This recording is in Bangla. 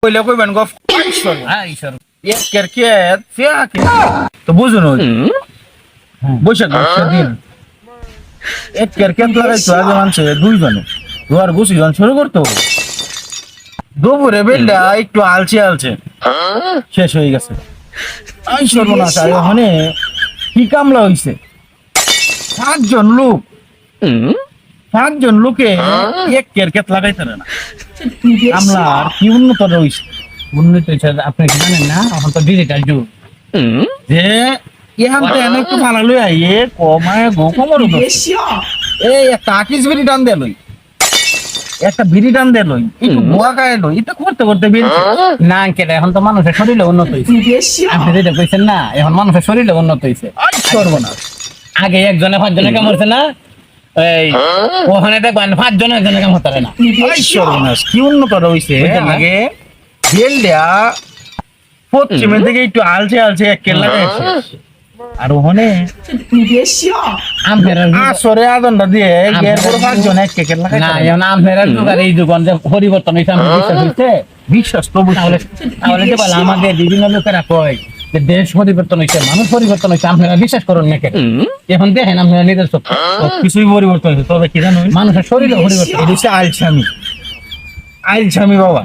কইলে কইবেন গফ ঈশ্বর এক কেরকেট ফিয়াকে তো বুঝুন বৈশাখ মাসের দিন এক কেরকেট লাগাইতো আগে মানুষে দুইজনে দুয়ার গুছি যখন শুরু করতো দুপুরে বেলটা একটু আলছে আলছে শেষ হয়ে গেছে আই সর্বনাশ আর ওখানে কি কামলা হইছে সাতজন লোকে এক কেরকেট লাগাইতে না কামলার কি উন্নত রয়েছে উন্নত হয়েছে আপনি কি জানেন না এখন তো ডিজিটাল যুগ যে ইহান তো এনে একটু ভালো লই আইয়ে কমায় গো কমর এই একটা আকিস বিড়ি টান দে লই একটা বিড়ি টান দে লই একটু গোয়া খায় লই এটা করতে করতে বিড়ি না আঙ্কেল এখন তো মানুষের শরীরে উন্নত হয়েছে আপনি যেটা কইছেন না এখন মানুষের শরীরে উন্নত হয়েছে আই সর্বনাশ আগে একজনে পাঁচজনে কাম হচ্ছে না এই ওখানে দেখবেন পাঁচজনে একজনে কাম হতে পারে না আই সর্বনাশ কি উন্নত রয়েছে বুঝলেন না? আগে বেলটা পশ্চিমের দিকে একটু আলছে আলছে এক কেল্লা গেছে আর ওখানে আপনারা আসরে আদনটা দিয়ে এরপর পাঁচজন এক কেল্লা না এখন আপনারা যুগ আর এই যুগ যে পরিবর্তন হয়েছে আমার বিশ্বাস হয়েছে বিশ্বাস তো তাহলে তাহলে যে বলে আমাদের বিভিন্ন লোকেরা কয় যে দেশ পরিবর্তন হয়েছে মানুষ পরিবর্তন হয়েছে আপনারা বিশ্বাস করুন না কেন এখন দেখেন আপনারা নিজের চোখে কিছুই পরিবর্তন হয়েছে তবে কি জানো মানুষের শরীরে পরিবর্তন এটা হচ্ছে আলছামি বাবা